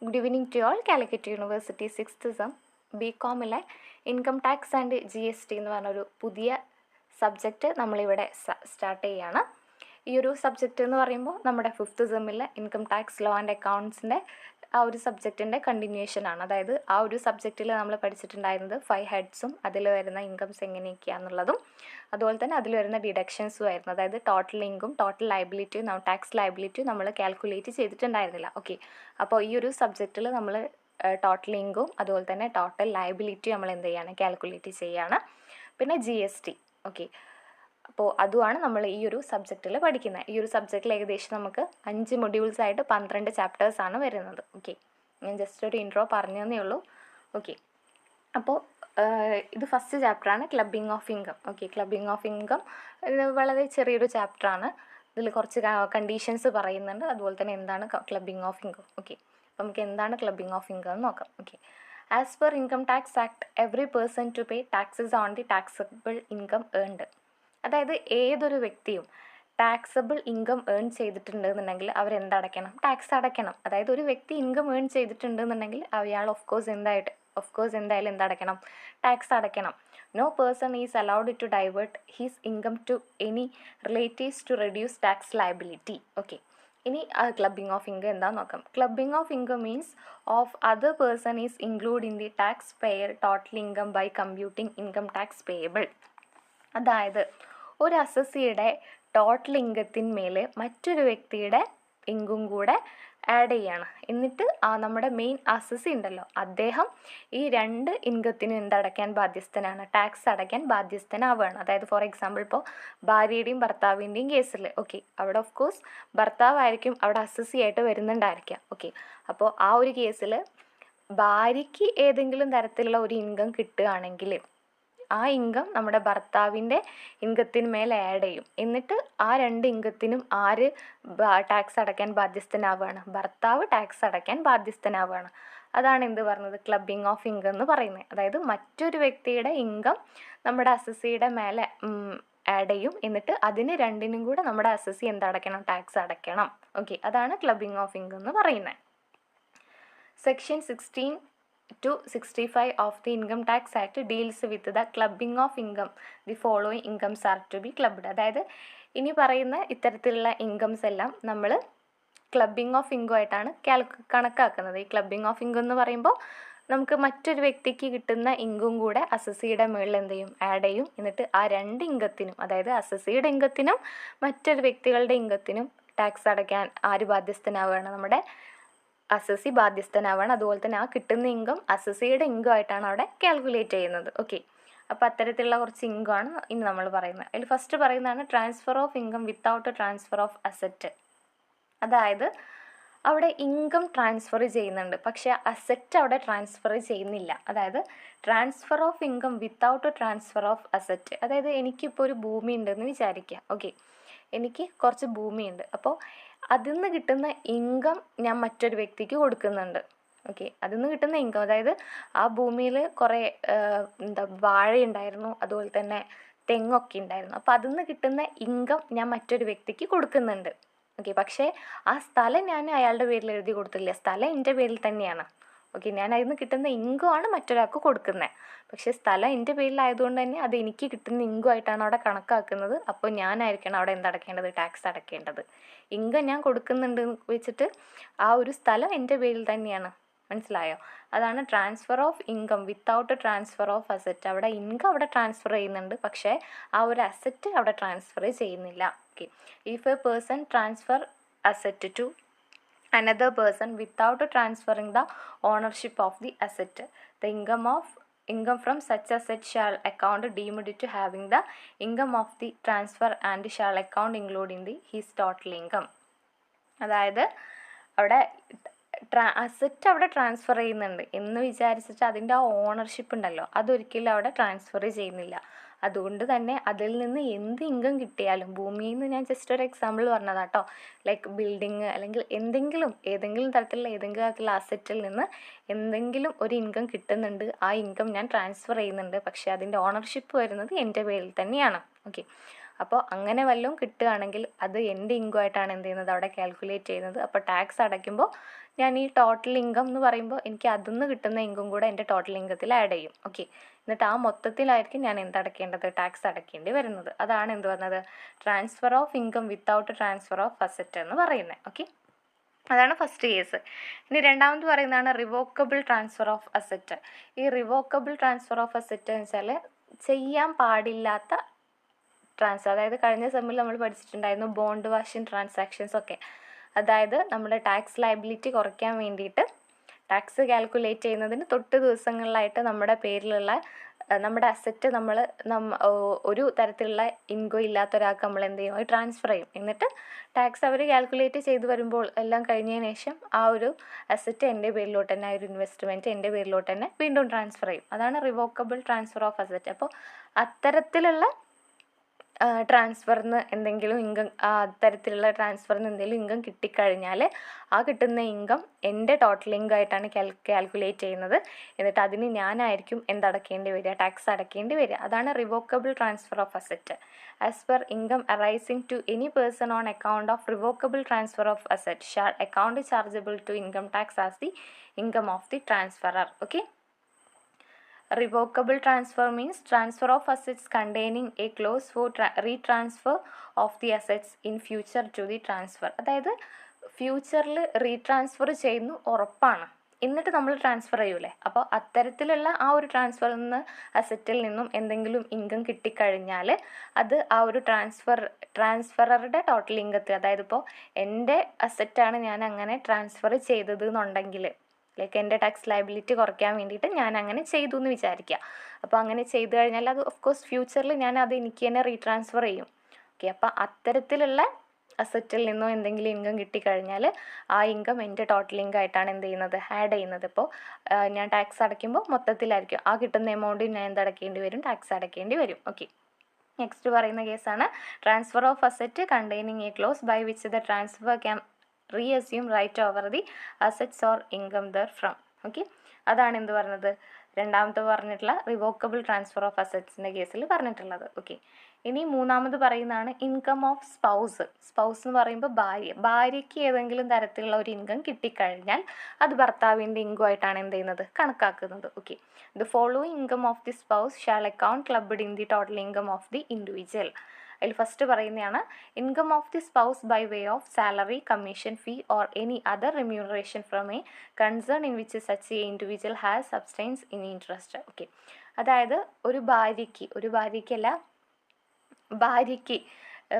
Good evening to all. Calicut university 6th sem BCom-ലെ income tax and GST എന്ന് പറഞ്ഞൊരു പുതിയ സബ്ജക്റ്റ് നമ്മളിവിടെ സ്റ്റാർട്ട് ചെയ്യുകയാണ്. ഈ ഒരു സബ്ജക്റ്റ് എന്ന് പറയുമ്പോൾ നമ്മുടെ 5th സെമ്മിലെ ഇൻകം ടാക്സ് ലോ ആൻഡ് അക്കൗണ്ട്സിൻ്റെ ആ ഒരു സബ്ജക്റ്റിൻ്റെ കണ്ടിന്യൂഷനാണ്. അതായത് ആ ഒരു സബ്ജക്റ്റിൽ നമ്മൾ പഠിച്ചിട്ടുണ്ടായിരുന്നത് 5 ഹെഡ്സും അതിൽ വരുന്ന ഇൻകംസ് എങ്ങനെയൊക്കെയാണെന്നുള്ളതും അതുപോലെ തന്നെ അതിൽ വരുന്ന ഡിഡക്ഷൻസും ആയിരുന്നു. അതായത് ടോട്ടൽ ഇൻകം, ടോട്ടൽ ലയബിലിറ്റിയും ടാക്സ് ലയബിലിറ്റിയും നമ്മൾ കാൽക്കുലേറ്റ് ചെയ്തിട്ടുണ്ടായിരുന്നില്ല. ഓക്കെ, അപ്പോൾ ഈ ഒരു സബ്ജക്റ്റിൽ നമ്മൾ ടോട്ടൽ ഇൻകം അതുപോലെ തന്നെ ടോട്ടൽ ലയബിലിറ്റി നമ്മൾ എന്ത് ചെയ്യാണ്, കാൽക്കുലേറ്റ് ചെയ്യുകയാണ്. പിന്നെ GST. ഓക്കെ, അപ്പോൾ അതുമാണ് നമ്മൾ ഈ ഒരു സബ്ജക്റ്റിൽ പഠിക്കുന്നത്. ഈ ഒരു സബ്ജക്റ്റിൽ ഏകദേശം നമുക്ക് 5 മൊഡ്യൂൾസ് ആയിട്ട് 12 ചാപ്റ്റേഴ്സാണ് വരുന്നത്. ഓക്കെ, ഞാൻ ജസ്റ്റ് ഒരു ഇൻട്രോ പറഞ്ഞു തന്നേ ഉള്ളൂ. ഓക്കെ, അപ്പോൾ ഇത് ഫസ്റ്റ് ചാപ്റ്ററാണ് clubbing of income. Okay, clubbing of income വളരെ ചെറിയൊരു ചാപ്റ്ററാണ്. ഇതിൽ കുറച്ച് കണ്ടീഷൻസ് പറയുന്നുണ്ട്, അതുപോലെ തന്നെ എന്താണ് ക്ലബിംഗ് ഓഫ് ഇൻകം. ഓക്കെ, അപ്പോൾ നമുക്ക് എന്താണ് ക്ലബിംഗ് ഓഫ് ഇൻകം എന്ന് നോക്കാം. Okay, as per income tax act every person to pay taxes on the taxable income earned. അതായത് ഏതൊരു വ്യക്തിയും ടാക്സബിൾ ഇൻകം ഏൺ ചെയ്തിട്ടുണ്ടെന്നുണ്ടെങ്കിൽ അവരെന്തടയ്ക്കണം, ടാക്സ് അടയ്ക്കണം. അതായത് ഒരു വ്യക്തി ഇൻകം ഏൺ ചെയ്തിട്ടുണ്ടെന്നുണ്ടെങ്കിൽ അയാൾ ഓഫ് കോഴ്സ് എന്തായാലും എന്തടയ്ക്കണം, ടാക്സ് അടയ്ക്കണം. No person is allowed to divert his income to any relatives to reduce tax liability. Okay, ഇനി ക്ലബിംഗ് ഓഫ് ഇൻകം എന്താണെന്ന് നോക്കാം. Clubbing of income means of other person is include in the tax payer total income by computing income tax payable. അതായത് ഒരു അസസ്സിയുടെ total ഇൻകത്തിന്മേൽ മറ്റൊരു വ്യക്തിയുടെ income കൂടെ add ചെയ്യാണ്. എന്നിട്ട് നമ്മുടെ മെയിൻ അസസ്സി ഉണ്ടല്ലോ, അദ്ദേഹം ഈ 2 ഇൻകത്തിനും എന്തടയ്ക്കാൻ ബാധ്യസ്ഥനാണ്, ടാക്സ് അടയ്ക്കാൻ ബാധ്യസ്ഥനാവുകയാണ്. അതായത് ഫോർ എക്സാമ്പിൾ ഇപ്പോൾ ഭാര്യയുടെയും ഭർത്താവിൻ്റെയും കേസിൽ, ഓക്കെ, അവിടെ ഓഫ് കോഴ്സ് ഭർത്താവായിരിക്കും അവിടെ അസസ്സി ആയിട്ട് വരുന്നുണ്ടായിരിക്കുക. ഓക്കെ, അപ്പോൾ ആ ഒരു കേസിൽ ഭാര്യയ്ക്ക് ഏതെങ്കിലും തരത്തിലുള്ള ഒരു ഇൻകം കിട്ടുകയാണെങ്കിൽ ആ ഇൻകം നമ്മുടെ ഭർത്താവിൻ്റെ ഇൻകത്തിന് ആഡ് ചെയ്യും. എന്നിട്ട് ആ 2 ഇൻകത്തിനും ആര് ടാക്സ് അടയ്ക്കാൻ ബാധ്യസ്ഥനാവുകയാണ്, ഭർത്താവ് ടാക്സ് അടയ്ക്കാൻ ബാധ്യസ്ഥനാവുകയാണ്. അതാണ് എന്ത് പറഞ്ഞത്, ക്ലബിംഗ് ഓഫ് ഇൻകം എന്ന് പറയുന്നത്. അതായത് മറ്റൊരു വ്യക്തിയുടെ ഇൻകം നമ്മുടെ അസസ്സിയുടെ മേലെ ആഡ് ചെയ്യും. എന്നിട്ട് അതിന് 2നും കൂടെ നമ്മുടെ അസസ്സി എന്തടയ്ക്കണം, ടാക്സ് അടയ്ക്കണം. ഓക്കെ, അതാണ് ക്ലബിംഗ് ഓഫ് ഇൻകം എന്ന് പറയുന്നത്. Section 16 to 65 of the Income Tax Act deals with the clubbing of income. The following incomes are to be clubbed. അതായത് ഇനി പറയുന്ന ഇത്തരത്തിലുള്ള ഇൻകംസ് എല്ലാം നമ്മൾ ക്ലബിംഗ് ഓഫ് ഇൻകം ആയിട്ടാണ് കണക്കാക്കുന്നത്. ഈ ക്ലബിംഗ് ഓഫ് ഇൻകം എന്ന് പറയുമ്പോൾ നമുക്ക് മറ്റൊരു വ്യക്തിക്ക് കിട്ടുന്ന ഇൻകം കൂടെ അസസ്സിയുടെ മുകളിൽ എന്ത് ചെയ്യും, ആഡ് ചെയ്യും. എന്നിട്ട് ആ 2 ഇൻകത്തിനും, അതായത് അസസ്സിയുടെ ഇൻകത്തിനും മറ്റൊരു വ്യക്തികളുടെ ഇൻകത്തിനും ടാക്സ് അടയ്ക്കാൻ ആര് ബാധ്യസ്ഥനാവുകയാണ്, നമ്മുടെ അസസ്സി ബാധ്യസ്ഥനാവാണ്. അതുപോലെ തന്നെ ആ കിട്ടുന്ന ഇൻകം അസസ്സിയുടെ ഇൻകം ആയിട്ടാണ് അവിടെ കാൽക്കുലേറ്റ് ചെയ്യുന്നത്. ഓക്കെ, അപ്പോൾ അത്തരത്തിലുള്ള കുറച്ച് ഇൻകം ആണ് ഇനി നമ്മൾ പറയുന്നത്. അതിൽ ഫസ്റ്റ് പറയുന്നതാണ് transfer of income without transfer of asset. അതായത് അവിടെ ഇൻകം ട്രാൻസ്ഫർ ചെയ്യുന്നുണ്ട്, പക്ഷേ അസറ്റ് അവിടെ ട്രാൻസ്ഫർ ചെയ്യുന്നില്ല. അതായത് transfer of income without transfer of asset. അതായത് എനിക്കിപ്പോൾ ഒരു ഭൂമി ഉണ്ടെന്ന് വിചാരിക്കുക. ഓക്കെ, എനിക്ക് കുറച്ച് ഭൂമിയുണ്ട്. അപ്പോൾ അതിൽ നിന്ന് കിട്ടുന്ന ഇൻകം ഞാൻ മറ്റൊരു വ്യക്തിക്ക് കൊടുക്കുന്നുണ്ട്. ഓക്കെ, അതിൽ നിന്ന് കിട്ടുന്ന ഇൻകം, അതായത് ആ ഭൂമിയിൽ കുറേ വാഴയുണ്ടായിരുന്നു, അതുപോലെ തന്നെ തെങ്ങൊക്കെ ഉണ്ടായിരുന്നു. അപ്പോൾ അതിൽ നിന്ന് കിട്ടുന്ന ഇൻകം ഞാൻ മറ്റൊരു വ്യക്തിക്ക് കൊടുക്കുന്നുണ്ട്. ഓക്കെ, പക്ഷേ ആ സ്ഥലം ഞാൻ അയാളുടെ പേരിൽ എഴുതി കൊടുത്തില്ല, സ്ഥലം എൻ്റെ പേരിൽ തന്നെയാണ്. ഓക്കെ, ഞാൻ അതിൽ നിന്ന് കിട്ടുന്ന ഇൻകമാണ് മറ്റൊരാൾക്ക് കൊടുക്കുന്നത്. പക്ഷേ സ്ഥലം എൻ്റെ പേരിലായതുകൊണ്ട് തന്നെ അത് എനിക്ക് കിട്ടുന്ന ഇൻകം ആയിട്ടാണ് അവിടെ കണക്കാക്കുന്നത്. അപ്പോൾ ഞാനായിരിക്കണം അവിടെ എന്തടയ്ക്കേണ്ടത്, ടാക്സ് അടയ്ക്കേണ്ടത്. ഇൻകം ഞാൻ കൊടുക്കുന്നുണ്ട് വെച്ചിട്ട് ആ ഒരു സ്ഥലം എൻ്റെ പേരിൽ തന്നെയാണ്. മനസ്സിലായോ? അതാണ് transfer of income without transfer of asset. അവിടെ ഇൻകം അവിടെ ട്രാൻസ്ഫർ ചെയ്യുന്നുണ്ട്, പക്ഷേ ആ ഒരു അസറ്റ് അവിടെ ട്രാൻസ്ഫർ ചെയ്യുന്നില്ല. Okay, if a person transfer asset to another person without transferring the ownership of the asset, the income from such asset shall account deemed to having the income of the transfer and shall account include in the his total income. അതായത് അവിടെ asset അവിടെ transfer ചെയ്യുന്നുണ്ട് എന്ന് വിചാരിച്ചിട്ട് അതിൻ്റെ ആ ownership ഉണ്ടല്ലോ, അതൊരിക്കലും അവിടെ ട്രാൻസ്ഫർ ചെയ്യുന്നില്ല. അതുകൊണ്ട് തന്നെ അതിൽ നിന്ന് എന്ത് ഇൻകം കിട്ടിയാലും, ഭൂമിയിൽ നിന്ന് ഞാൻ ജസ്റ്റ് ഒരു എക്സാമ്പിൾ പറഞ്ഞതാണ് കേട്ടോ, ലൈക്ക് ബിൽഡിങ് അല്ലെങ്കിൽ ഏതെങ്കിലും തരത്തിലുള്ള അസറ്റിൽ നിന്ന് എന്തെങ്കിലും ഒരു ഇൻകം കിട്ടുന്നുണ്ട്, ആ ഇൻകം ഞാൻ ട്രാൻസ്ഫർ ചെയ്യുന്നുണ്ട്, പക്ഷേ അതിൻ്റെ ഓണർഷിപ്പ് വരുന്നത് എൻ്റെ പേരിൽ തന്നെയാണ്. ഓക്കെ, അപ്പോൾ അങ്ങനെ വല്ലതും കിട്ടുകയാണെങ്കിൽ അത് എൻ്റെ ഇൻകം ആയിട്ടാണ് എന്ത് ചെയ്യുന്നത് അവിടെ കാൽക്കുലേറ്റ് ചെയ്യുന്നത്. അപ്പോൾ ടാക്സ് അടയ്ക്കുമ്പോൾ ഞാൻ ഈ ടോട്ടൽ ഇൻകം എന്ന് പറയുമ്പോൾ എനിക്ക് അതിൽ നിന്ന് കിട്ടുന്ന ഇൻകം കൂടെ എൻ്റെ ടോട്ടൽ ഇൻകത്തിൽ ആഡ് ചെയ്യും. ഓക്കെ, എന്നിട്ട് ആ മൊത്തത്തിലായിരിക്കും ഞാൻ എന്തടയ്ക്കേണ്ടത്, ടാക്സ് അടയ്ക്കേണ്ടി വരുന്നത്. അതാണ് എന്ത് പറഞ്ഞത്, transfer of income without transfer of asset എന്ന് പറയുന്നത്. ഓക്കെ, അതാണ് ഫസ്റ്റ് കേസ്. ഇനി രണ്ടാമത് പറയുന്നതാണ് റിവോക്കബിൾ ട്രാൻസ്ഫർ ഓഫ് അസറ്റ്. ഈ റിവോക്കബിൾ ട്രാൻസ്ഫർ ഓഫ് അസറ്റ് എന്ന് വെച്ചാൽ ചെയ്യാൻ പാടില്ലാത്ത ട്രാൻസ്ഫർ. അതായത് കഴിഞ്ഞ സെമ്മിൽ നമ്മൾ പഠിച്ചിട്ടുണ്ടായിരുന്നു ബോണ്ട് വാഷിംഗ് ട്രാൻസാക്ഷൻസ് ഒക്കെ. അതായത് നമ്മുടെ ടാക്സ് ലയബിലിറ്റി കുറയ്ക്കാൻ വേണ്ടിയിട്ട് ടാക്സ് കാൽക്കുലേറ്റ് ചെയ്യുന്നതിന് തൊട്ട് ദിവസങ്ങളിലായിട്ട് നമ്മുടെ പേരിലുള്ള നമ്മുടെ അസറ്റ് ഒരു തരത്തിലുള്ള ഇൻകം ഇല്ലാത്ത ഒരാൾക്ക് നമ്മൾ എന്ത് ചെയ്യും, അത് ട്രാൻസ്ഫർ ചെയ്യും. എന്നിട്ട് ടാക്സ് അവർ കാൽക്കുലേറ്റ് ചെയ്ത് വരുമ്പോൾ എല്ലാം കഴിഞ്ഞതിന് ശേഷം ആ ഒരു അസറ്റ് എൻ്റെ പേരിലോട്ട് തന്നെ, ആ ഒരു ഇൻവെസ്റ്റ്മെൻറ്റ് എൻ്റെ പേരിലോട്ട് തന്നെ വീണ്ടും ട്രാൻസ്ഫർ ചെയ്യും. അതാണ് റിവോക്കബിൾ ട്രാൻസ്ഫർ ഓഫ് അസറ്റ്. അപ്പോൾ അത്തരത്തിലുള്ള ട്രാൻസ്ഫറിന് എന്തെങ്കിലും ഇൻകം, അത്തരത്തിലുള്ള ട്രാൻസ്ഫറിന് എന്തെങ്കിലും ഇൻകം കിട്ടിക്കഴിഞ്ഞാൽ ആ കിട്ടുന്ന ഇൻകം എൻ്റെ ടോട്ടൽ ഇൻകം ആയിട്ടാണ് കാൽക്കുലേറ്റ് ചെയ്യുന്നത്. എന്നിട്ട് അതിന് ഞാനായിരിക്കും എന്തടക്കേണ്ടി വരിക, ടാക്സ് അടയ്ക്കേണ്ടി വരിക. അതാണ് revocable transfer of asset. As per income arising to any person on account of revocable transfer of asset shall account chargeable to income tax as the income of the transferor. Okay, revocable transfer means transfer of assets containing a clause for retransfer of the assets in future to the transfer. അതായത് ഫ്യൂച്ചറിൽ റീട്രാൻസ്ഫർ ചെയ്യുന്നു ഉറപ്പാണ്, എന്നിട്ട് നമ്മൾ transfer ചെയ്യൂലേ. അപ്പോൾ അത്തരത്തിലുള്ള ആ ഒരു ട്രാൻസ്ഫറിൽ നിന്ന് അസറ്റിൽ നിന്നും എന്തെങ്കിലും ഇൻകം കിട്ടിക്കഴിഞ്ഞാൽ അത് ആ ഒരു ട്രാൻസ്ഫററുടെ ടോട്ടൽ ഇൻകത്തിൽ, അതായത് ഇപ്പോൾ എൻ്റെ അസറ്റാണ് ഞാൻ അങ്ങനെ ട്രാൻസ്ഫർ ചെയ്തത് എന്നുണ്ടെങ്കിൽ, ലൈക്ക് എൻ്റെ ടാക്സ് ലയബിലിറ്റി കുറയ്ക്കാൻ വേണ്ടിയിട്ട് ഞാൻ അങ്ങനെ ചെയ്തു എന്ന് വിചാരിക്കുക. അപ്പോൾ അങ്ങനെ ചെയ്തു കഴിഞ്ഞാൽ അത് ഓഫ് കോഴ്സ് ഫ്യൂച്ചറിൽ ഞാൻ അത് എനിക്ക് തന്നെ റീട്രാൻസ്ഫർ ചെയ്യും. ഓക്കെ, അപ്പോൾ അത്തരത്തിലുള്ള അസറ്റിൽ നിന്നോ എന്തെങ്കിലും ഇൻകം കിട്ടിക്കഴിഞ്ഞാൽ ആ ഇൻകം എൻ്റെ ടോട്ടൽ ഇൻകം ആയിട്ടാണ് എന്ത് ചെയ്യുന്നത്, ആഡ് ചെയ്യുന്നത്. ഇപ്പോൾ ഞാൻ ടാക്സ് അടയ്ക്കുമ്പോൾ മൊത്തത്തിലായിരിക്കും ആ കിട്ടുന്ന എമൗണ്ട് ഞാൻ എന്തടക്കേണ്ടി വരും, ടാക്സ് അടയ്ക്കേണ്ടി വരും. ഓക്കെ, നെക്സ്റ്റ് പറയുന്ന കേസാണ് transfer of asset containing a clause by which the transfer can reassume right over the assets or income therefrom. Okay, അതാണ് എന്ത് പറഞ്ഞത്, രണ്ടാമത്തെ പറഞ്ഞിട്ടുള്ള റിവോക്കബിൾ ട്രാൻസ്ഫർ ഓഫ് അസറ്റ്സിൻ്റെ കേസിൽ പറഞ്ഞിട്ടുള്ളത്. ഓക്കെ, ഇനി മൂന്നാമത് പറയുന്നതാണ് ഇൻകം ഓഫ് സ്പൗസ്. സ്പൗസ് എന്ന് പറയുമ്പോൾ ഭാര്യയ്ക്ക് ഏതെങ്കിലും തരത്തിലുള്ള ഒരു ഇൻകം കിട്ടിക്കഴിഞ്ഞാൽ അത് ഭർത്താവിൻ്റെ ഇൻകം ആയിട്ടാണ് എന്ത് ചെയ്യുന്നത്, കണക്കാക്കുന്നത്. Okay, the following income of the spouse shall account clubbed in the total income of the individual. അതിൽ ഫസ്റ്റ് പറയുന്നതാണ് income of the spouse by way of salary, commission, fee or any other remuneration from a concern in which such a individual has substance in interest. Okay, അതായത് ഒരു ഭാര്യയ്ക്ക്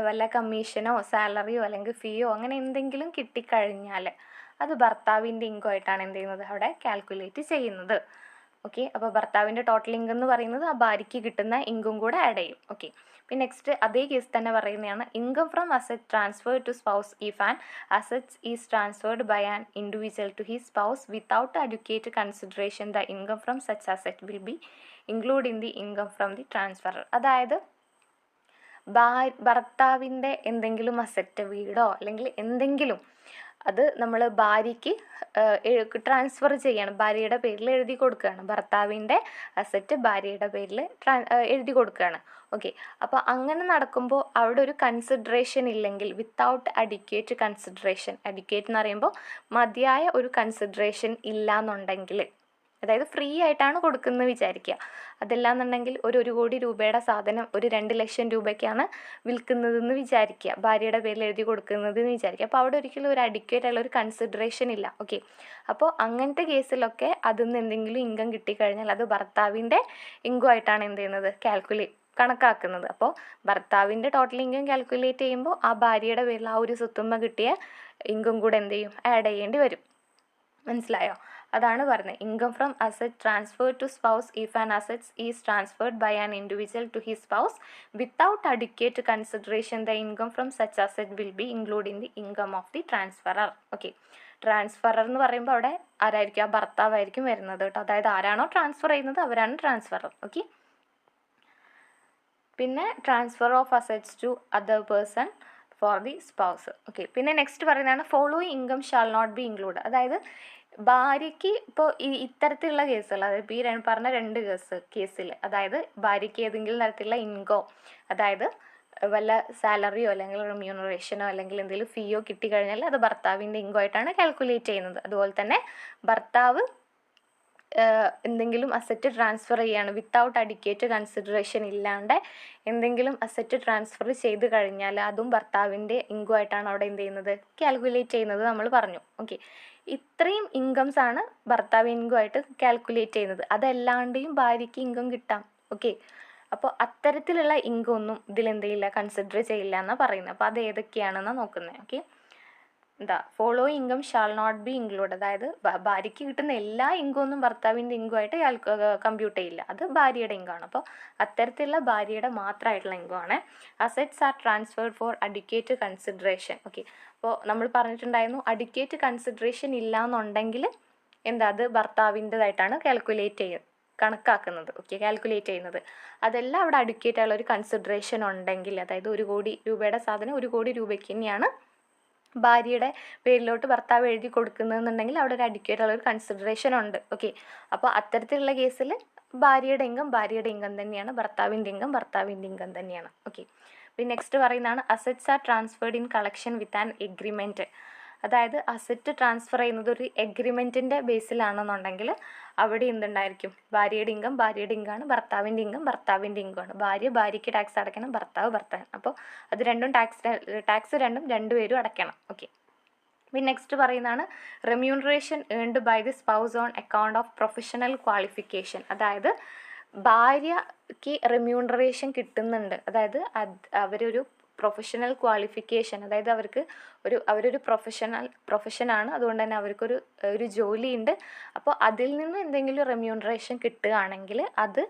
വല്ല കമ്മീഷനോ സാലറിയോ അല്ലെങ്കിൽ ഫീയോ അങ്ങനെ എന്തെങ്കിലും കിട്ടിക്കഴിഞ്ഞാൽ അത് ഭർത്താവിൻ്റെ ഇൻകം ആയിട്ടാണ് എന്ത് ചെയ്യുന്നത്, അവിടെ കാൽക്കുലേറ്റ് ചെയ്യുന്നത്. ഓക്കെ, അപ്പോൾ ഭർത്താവിൻ്റെ ടോട്ടൽ ഇൻകം എന്ന് പറയുന്നത് ആ ഭാര്യയ്ക്ക് കിട്ടുന്ന ഇൻകം കൂടെ ആഡ് ചെയ്യും. ഓക്കെ, പിന്നെ നെക്സ്റ്റ് അതേ കേസ് തന്നെ പറയുന്നതാണ് income from asset transfer to spouse if an assets is transferred by an individual to his spouse without adequate consideration the income from such asset will be include in the income from the transferor. അതായത് ഭർത്താവിൻ്റെ എന്തെങ്കിലും asset, വീടോ അല്ലെങ്കിൽ എന്തെങ്കിലും, അത് നമ്മൾ ഭാര്യയ്ക്ക് transfer ചെയ്യണം, ഭാര്യയുടെ പേരിൽ എഴുതി കൊടുക്കുകയാണ്, ഭർത്താവിൻ്റെ അസറ്റ് ഭാര്യയുടെ പേരിൽ എഴുതി കൊടുക്കുകയാണ്. ഓക്കെ, അപ്പോൾ അങ്ങനെ നടക്കുമ്പോൾ അവിടെ ഒരു കൺസിഡറേഷൻ ഇല്ലെങ്കിൽ, വിത്തൗട്ട് അഡിക്വേറ്റ് കൺസിഡറേഷൻ, അഡിക്വേറ്റ് എന്ന് പറയുമ്പോൾ മതിയായ ഒരു കൺസിഡറേഷൻ ഇല്ല എന്നുണ്ടെങ്കിൽ, അതായത് ഫ്രീ ആയിട്ടാണ് കൊടുക്കുന്നത് വിചാരിക്കുക, അതല്ലാന്നുണ്ടെങ്കിൽ ഒരു 1 കോടി രൂപയുടെ സാധനം ഒരു 2 ലക്ഷം രൂപയ്ക്കാണ് വിൽക്കുന്നതെന്ന് വിചാരിക്കുക, ഭാര്യയുടെ പേരിൽ എഴുതി കൊടുക്കുന്നതെന്ന് വിചാരിക്കുക. അപ്പോൾ അവിടെ ഒരിക്കലും ഒരു അഡിക്വേറ്റ് ആയുള്ള ഒരു കൺസിഡറേഷൻ ഇല്ല. ഓക്കെ, അപ്പോൾ അങ്ങനത്തെ കേസിലൊക്കെ അതിൽ നിന്ന് എന്തെങ്കിലും ഇൻകം കിട്ടിക്കഴിഞ്ഞാൽ അത് ഭർത്താവിൻ്റെ ഇൻകം ആയിട്ടാണ് എന്ത് ചെയ്യുന്നത്, കണക്കാക്കുന്നത്. അപ്പോൾ ഭർത്താവിൻ്റെ ടോട്ടൽ ഇൻകം കാൽക്കുലേറ്റ് ചെയ്യുമ്പോൾ ആ ഭാര്യയുടെ പേരിൽ ആ ഒരു സ്വത്തുമ്മ കിട്ടിയ ഇൻകം കൂടെ എന്ത് ചെയ്യും, ആഡ് ചെയ്യേണ്ടി വരും. മനസ്സിലായോ? അതാണ് പറഞ്ഞത് income from asset transfer to spouse if an assets is transferred by an individual to his spouse without adequate consideration the income from such asset will be include in the income of the transferor. Okay, transferor എന്ന് പറയുമ്പോൾ അവിടെ ആരായിരിക്കും, ആ ഭർത്താവായിരിക്കും വരുന്നത് കേട്ടോ. അതായത് ആരാണോ transfer ചെയ്യുന്നത് അവരാണ് ട്രാൻസ്ഫറർ. ഓക്കെ, പിന്നെ transfer of assets to other person for the spouse. Okay, പിന്നെ നെക്സ്റ്റ് പറയുന്നതാണ് following income shall not be include. അതായത് ഭാര്യയ്ക്ക് ഇപ്പോൾ ഇത്തരത്തിലുള്ള കേസുകൾ, അതായത് ഈ പറഞ്ഞ 2 കേസിൽ, അതായത് ഭാര്യയ്ക്ക് ഏതെങ്കിലും തരത്തിലുള്ള ഇൻകം, അതായത് വല്ല സാലറിയോ അല്ലെങ്കിൽ റെമ്യൂണറേഷനോ അല്ലെങ്കിൽ എന്തെങ്കിലും ഫീയോ കിട്ടിക്കഴിഞ്ഞാൽ അത് ഭർത്താവിൻ്റെ ഇൻകമായിട്ടാണ് കാൽക്കുലേറ്റ് ചെയ്യുന്നത്. അതുപോലെ തന്നെ ഭർത്താവ് എന്തെങ്കിലും അസറ്റ് ട്രാൻസ്ഫർ ചെയ്യുകയാണ് വിത്തൗട്ട് അഡിക്വേറ്റ് കൺസിഡറേഷൻ ഇല്ലാണ്ട് എന്തെങ്കിലും അസറ്റ് ട്രാൻസ്ഫർ ചെയ്ത് കഴിഞ്ഞാൽ അതും ഭർത്താവിൻ്റെ ഇൻകമായിട്ടാണ് അവിടെ എന്ത് ചെയ്യുന്നത്, കാൽക്കുലേറ്റ് ചെയ്യുന്നത് നമ്മൾ പറഞ്ഞു. ഓക്കെ, ഇത്രയും ഇൻകംസ് ആണ് ഭർത്താവ് ഇൻകമായിട്ട് കാൽക്കുലേറ്റ് ചെയ്യുന്നത്. അതല്ലാണ്ടെയും ഭാര്യയ്ക്ക് ഇൻകം കിട്ടാം. ഓക്കെ, അപ്പോൾ അത്തരത്തിലുള്ള ഇൻകം ഒന്നും ഇതിലെന്ത് ചെയ്യില്ല, കൺസിഡർ ചെയ്യില്ല എന്നാണ് പറയുന്നത്. അപ്പോൾ അത് ഏതൊക്കെയാണെന്നാണ് നോക്കുന്നത്. Okay, follow income shall not be include. അതായത് ഭാര്യയ്ക്ക് കിട്ടുന്ന എല്ലാ ഇൻകം ഒന്നും ഭർത്താവിൻ്റെ ഇൻകമായിട്ട് കമ്പ്യൂട്ട് ചെയ്യില്ല, അത് ഭാര്യയുടെ ഇൻകമാണ്. അപ്പോൾ അത്തരത്തിലുള്ള ഭാര്യയുടെ മാത്രമായിട്ടുള്ള ഇൻകമാണ്. Assets are transferred for adequate consideration. Okay, അപ്പോൾ നമ്മൾ പറഞ്ഞിട്ടുണ്ടായിരുന്നു അഡിക്വേറ്റ് കൺസിഡറേഷൻ ഇല്ല എന്നുണ്ടെങ്കിൽ അത് ഭർത്താവിൻ്റെതായിട്ടാണ് കണക്കാക്കുന്നത്. ഓക്കെ, കാൽക്കുലേറ്റ് ചെയ്യുന്നത്. അതെല്ലാം അവിടെ അഡിക്വേറ്റ് ആയുള്ള ഒരു കൺസിഡറേഷൻ ഉണ്ടെങ്കിൽ, അതായത് 1 കോടി രൂപയുടെ സാധനം 1 കോടി രൂപയ്ക്ക് തന്നെയാണ് ഭാര്യയുടെ പേരിലോട്ട് ഭർത്താവ് എഴുതി കൊടുക്കുന്നതെന്നുണ്ടെങ്കിൽ അവിടെ ഒരു അഡിക്വേറ്റ് ഉള്ള ഒരു കൺസിഡറേഷൻ ഉണ്ട്. ഓക്കെ, അപ്പോൾ അത്തരത്തിലുള്ള കേസിൽ ഭാര്യയുടെ ഇൻകം തന്നെയാണ്, ഭർത്താവിൻ്റെ ഇൻകം തന്നെയാണ്. ഓക്കെ, പിന്നെ നെക്സ്റ്റ് പറയുന്നതാണ് assets are transferred in collection with an agreement. അതായത് അസറ്റ് ട്രാൻസ്ഫർ ചെയ്യുന്നത് ഒരു എഗ്രിമെൻറ്റിൻ്റെ ബേസിലാണെന്നുണ്ടെങ്കിൽ അവിടെ എന്തുണ്ടായിരിക്കും, ഭാര്യയുടെ ഇൻകമാണ്, ഭർത്താവിൻ്റെ ഇൻകമാണ്. ഭാര്യയ്ക്ക് ടാക്സ് അടയ്ക്കണം, ഭർത്താവ്. അപ്പോൾ അത് രണ്ടും ടാക്സ് രണ്ടുപേരും അടയ്ക്കണം. ഓക്കെ, പിന്നെ നെക്സ്റ്റ് പറയുന്നതാണ് remuneration earned by the spouse on account of professional qualification. അതായത് ഭാര്യയ്ക്ക് റെമ്യൂണറേഷൻ കിട്ടുന്നുണ്ട്, അതായത് അവരൊരു പ്രൊഫഷണൽ ക്വാളിഫിക്കേഷൻ, അതായത് അവരൊരു പ്രൊഫഷനാണ്, അതുകൊണ്ട് തന്നെ അവർക്കൊരു ജോലിയുണ്ട്. അപ്പോൾ അതിൽ നിന്ന് എന്തെങ്കിലും റെമ്യൂണറേഷൻ കിട്ടുകയാണെങ്കിൽ അത്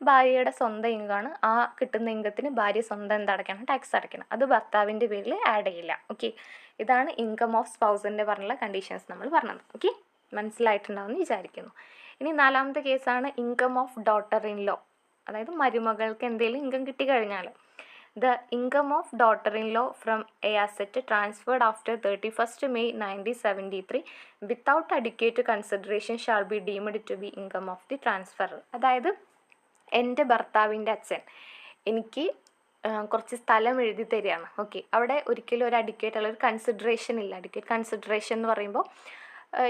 ഭാര്യയുടെ സ്വന്തം ഇൻകമാണ്. ആ കിട്ടുന്ന ഇൻകത്തിന് ഭാര്യ സ്വന്തം ടാക്സ് അടയ്ക്കണം. അത് ഭർത്താവിൻ്റെ പേരിൽ ആഡ് ചെയ്യില്ല. ഓക്കെ, ഇതാണ് ഇൻകം ഓഫ് സ്പൗസിൻ്റെ പറഞ്ഞുള്ള കണ്ടീഷൻസ് നമ്മൾ പറഞ്ഞത്. ഓക്കെ, മനസ്സിലായിട്ടുണ്ടാവുമെന്ന് വിചാരിക്കുന്നു. ഇനി 4ാമത്തെ കേസാണ് income of daughter in law. അതായത് മരുമകൾക്ക് എന്തെങ്കിലും ഇൻകം കിട്ടിക്കഴിഞ്ഞാൽ The income of daughter-in-law from a asset transferred after 31st May 1973 without adequate consideration shall be deemed to be income of the transferor. അതായത് എൻ്റെ ഭർത്താവിൻ്റെ അച്ഛൻ എനിക്ക് കുറച്ച് സ്ഥലം എഴുതി തരികയാണ്. ഓക്കെ, അവിടെ ഒരിക്കലും ഒരു അഡിക്വേറ്റ് ഉള്ള ഒരു കൺസിഡറേഷൻ ഇല്ല. അഡിക്വേറ്റ് കൺസിഡറേഷൻ എന്ന് പറയുമ്പോൾ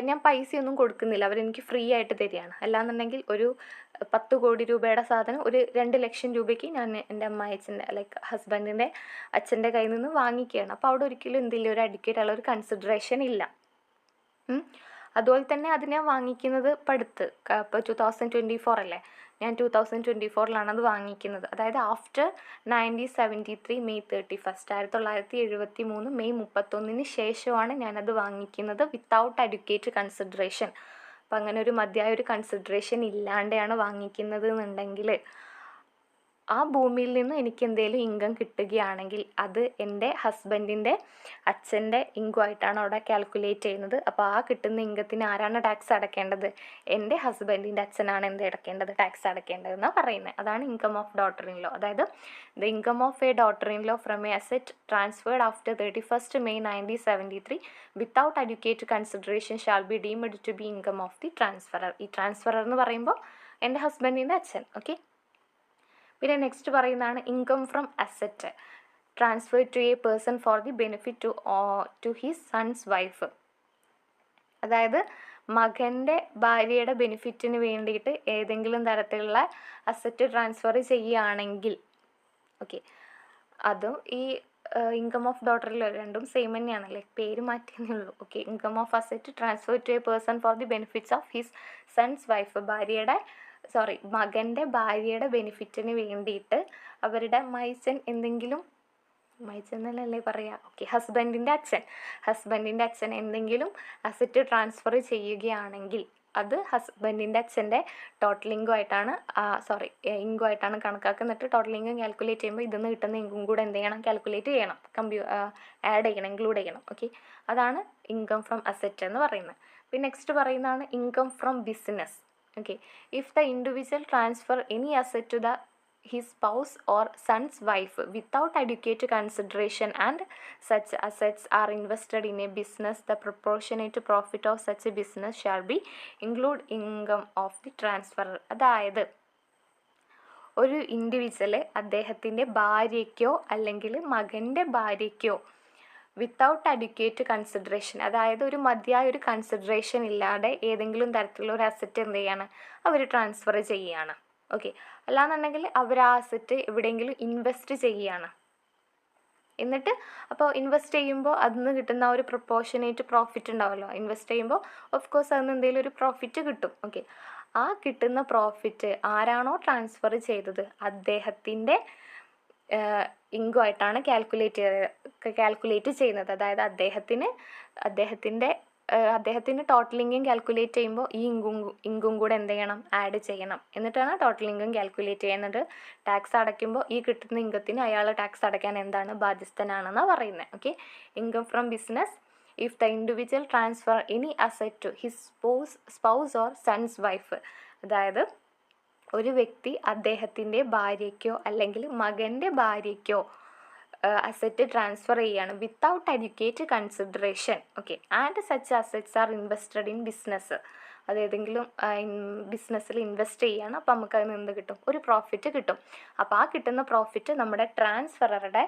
ഞാൻ പൈസയൊന്നും കൊടുക്കുന്നില്ല, അവരെനിക്ക് ഫ്രീ ആയിട്ട് തരികയാണ്. അല്ലാന്നുണ്ടെങ്കിൽ ഒരു 10 കോടി രൂപയുടെ സാധനം ഒരു 2 ലക്ഷം രൂപയ്ക്ക് ഞാൻ എൻ്റെ അമ്മായച്ഛൻ്റെ ഹസ്ബൻഡിൻ്റെ അച്ഛൻ്റെ കയ്യിൽ നിന്ന് വാങ്ങിക്കുകയാണ്. അപ്പോൾ അവിടെ ഒരിക്കലും എന്തില്ല, ഒരു അഡിക്വേറ്റ് ഉള്ള ഒരു കൺസിഡറേഷൻ ഇല്ല. അതുപോലെ തന്നെ അത് ഞാൻ വാങ്ങിക്കുന്നത് ഇപ്പോൾ 2024 അല്ലേ, ഞാൻ 2024 അത് വാങ്ങിക്കുന്നത്. അതായത് ആഫ്റ്റർ 1973 മെയ് 31, 1973 മെയ് 31 ശേഷമാണ് ഞാനത് വാങ്ങിക്കുന്നത് വിത്തൗട്ട് അഡ്യൂക്കേറ്റ് കൺസിഡറേഷൻ. അപ്പം അങ്ങനെ ഒരു മതിയായ ഒരു കൺസിഡറേഷൻ ഇല്ലാണ്ടാണ് വാങ്ങിക്കുന്നത് എന്നുണ്ടെങ്കിൽ ആ ഭൂമിയിൽ നിന്ന് എനിക്ക് എന്തെങ്കിലും ഇൻകം കിട്ടുകയാണെങ്കിൽ അത് എൻ്റെ ഹസ്ബൻഡിൻ്റെ അച്ഛൻ്റെ ഇൻകമായിട്ടാണ് അവിടെ കാൽക്കുലേറ്റ് ചെയ്യുന്നത്. അപ്പോൾ ആ കിട്ടുന്ന ഇൻകത്തിന് ആരാണ് ടാക്സ് അടയ്ക്കേണ്ടത്, എൻ്റെ ഹസ്ബൻഡിൻ്റെ അച്ഛനാണ് ടാക്സ് അടയ്ക്കേണ്ടതെന്നാണ് പറയുന്നത്. അതാണ് income of daughter in law. അതായത് the income of a daughter in law from a asset transferred after 31st May 1973 without adequate consideration shall be deemed to be income of the transferor. ഈ transferor എന്ന് പറയുമ്പോൾ എൻ്റെ ഹസ്ബൻഡിൻ്റെ അച്ഛൻ. Okay, പിന്നെ next പറയുന്നതാണ് income from asset transfer to a person for the benefit to his son's wife. അതായത് മകൻ്റെ ഭാര്യയുടെ ബെനിഫിറ്റിന് വേണ്ടിയിട്ട് ഏതെങ്കിലും തരത്തിലുള്ള അസറ്റ് ട്രാൻസ്ഫർ ചെയ്യുകയാണെങ്കിൽ, ഓക്കെ, അതും ഈ ഇൻകം ഓഫ് ഡോട്ടറിൽ രണ്ടും സെയിം തന്നെയാണല്ലേ, പേര് മാറ്റിയെന്നേ ഉള്ളൂ. Okay, income of asset transfer to a person for the benefits of his son's wife. മകൻ്റെ ഭാര്യയുടെ ബെനിഫിറ്റിന് വേണ്ടിയിട്ട് അവരുടെ മൈച്ചെന്നല്ലേ പറയുക, ഓക്കെ, ഹസ്ബൻഡിൻ്റെ അച്ഛൻ എന്തെങ്കിലും അസറ്റ് ട്രാൻസ്ഫർ ചെയ്യുകയാണെങ്കിൽ അത് ഹസ്ബൻഡിൻ്റെ അച്ഛൻ്റെ ടോട്ടൽ ഇൻകമായിട്ടാണ് കണക്കാക്കുന്നിട്ട് ടോട്ടൽ ഇൻകം കാൽക്കുലേറ്റ് ചെയ്യുമ്പോൾ ഇതിന്ന് കിട്ടുന്ന ഇൻകം കൂടെ എന്ത് ചെയ്യണം, കാൽക്കുലേറ്റ് ചെയ്യണം, ആഡ് ചെയ്യണം, ഇൻക്ലൂഡ് ചെയ്യണം. ഓക്കെ, അതാണ് ഇൻകം ഫ്രം അസറ്റ് എന്ന് പറയുന്നത്. പിന്നെ നെക്സ്റ്റ് പറയുന്നതാണ് income from business. Okay, if the individual transfer any asset to his spouse or son's wife without adequate consideration and such assets are invested in a business, the proportionate profit of such a business shall be include income of the transferor. അതായത് ഒരു individual അദ്ദേഹത്തിൻ്റെ ഭാര്യയ്ക്കോ അല്ലെങ്കിൽ മകൻ്റെ ഭാര്യയ്ക്കോ without adequate consideration, അതായത് ഒരു മതിയായ ഒരു കൺസിഡറേഷൻ ഇല്ലാതെ ഏതെങ്കിലും തരത്തിലുള്ള ഒരു അസറ്റ് എന്ത് ചെയ്യാണ്, അവർ ട്രാൻസ്ഫർ ചെയ്യുകയാണ്. ഓക്കെ, അല്ലാന്നുണ്ടെങ്കിൽ അവർ ആ അസറ്റ് എവിടെയെങ്കിലും ഇൻവെസ്റ്റ് ചെയ്യുകയാണ്. എന്നിട്ട് അപ്പോൾ ഇൻവെസ്റ്റ് ചെയ്യുമ്പോൾ അതിൽ നിന്ന് കിട്ടുന്ന ഒരു പ്രൊപ്പോർഷനേറ്റ് പ്രോഫിറ്റ് ഉണ്ടാവുമല്ലോ. ഇൻവെസ്റ്റ് ചെയ്യുമ്പോൾ ഓഫ് കോഴ്സ് അതിൽ നിന്ന് എന്തെങ്കിലും ഒരു പ്രോഫിറ്റ് കിട്ടും. ഓക്കെ, ആ കിട്ടുന്ന പ്രോഫിറ്റ് ആരാണോ ട്രാൻസ്ഫർ ചെയ്തത് അദ്ദേഹത്തിൻ്റെ ഇൻകം ആയിട്ടാണ് കാൽക്കുലേറ്റ് ചെയ്യുന്നത്. അതായത് അദ്ദേഹത്തിന് ടോട്ടൽ ഇൻകം കാൽക്കുലേറ്റ് ചെയ്യുമ്പോൾ ഈ ഇൻകം കൂടെ എന്ത് ചെയ്യണം, ആഡ് ചെയ്യണം. എന്നിട്ടാണ് ടോട്ടൽ ഇൻകം കാൽക്കുലേറ്റ് ചെയ്യുന്നത്. ടാക്സ് അടയ്ക്കുമ്പോൾ ഈ കിട്ടുന്ന ഇൻകത്തിന് അയാൾ ടാക്സ് അടയ്ക്കാൻ എന്താണ് ബാധ്യസ്ഥനാണെന്നാണ് പറയുന്നത്. Okay, income from business if the individual transfer any asset to his spouse or son's wife, അതായത് ഒരു വ്യക്തി അദ്ദേഹത്തിൻ്റെ ഭാര്യയ്ക്കോ അല്ലെങ്കിൽ മകൻ്റെ ഭാര്യയ്ക്കോ അസറ്റ് ട്രാൻസ്ഫർ ചെയ്യുകയാണ് without adequate consideration. Okay, and such assets are invested in business, അത് ഏതെങ്കിലും ബിസിനസ്സിൽ ഇൻവെസ്റ്റ് ചെയ്യുകയാണ്. അപ്പോൾ നമുക്ക് അതിന് എന്ത് കിട്ടും, ഒരു പ്രോഫിറ്റ് കിട്ടും. അപ്പോൾ ആ കിട്ടുന്ന പ്രോഫിറ്റ് നമ്മുടെ ട്രാൻസ്ഫററുടെ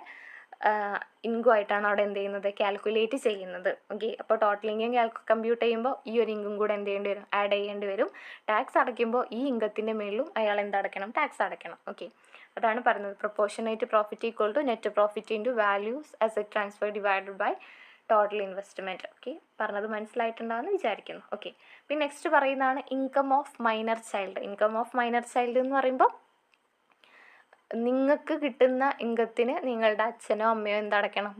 ഇൻകം ആയിട്ടാണ് അവിടെ എന്ത് ചെയ്യുന്നത്, കാൽക്കുലേറ്റ് ചെയ്യുന്നത്. ഓക്കെ, അപ്പോൾ ടോട്ടൽ ഇൻകം കമ്പ്യൂട്ട് ചെയ്യുമ്പോൾ ഈ ഒരു ഇൻകം കൂടെ എന്ത് ചെയ്യേണ്ടി വരും, ആഡ് ചെയ്യേണ്ടി വരും. ടാക്സ് അടയ്ക്കുമ്പോൾ ഈ ഇൻകത്തിൻ്റെ മേളിലും അയാൾ എന്തടയ്ക്കണം, ടാക്സ് അടയ്ക്കണം. ഓക്കെ, അതാണ് പറയുന്നത് proportionate profit equal to net profit into values asset transfer divided by total investment. Okay, പറഞ്ഞത് മനസ്സിലായിട്ടുണ്ടാകുമെന്ന് വിചാരിക്കുന്നു. ഓക്കെ, പിന്നെ നെക്സ്റ്റ് പറയുന്നതാണ് income of minor child. Income of minor child എന്ന് പറയുമ്പോൾ നിങ്ങൾക്ക് കിട്ടുന്ന ഇൻകത്തിന് നിങ്ങളുടെ അച്ഛനോ അമ്മയോ എന്തടയ്ക്കണം,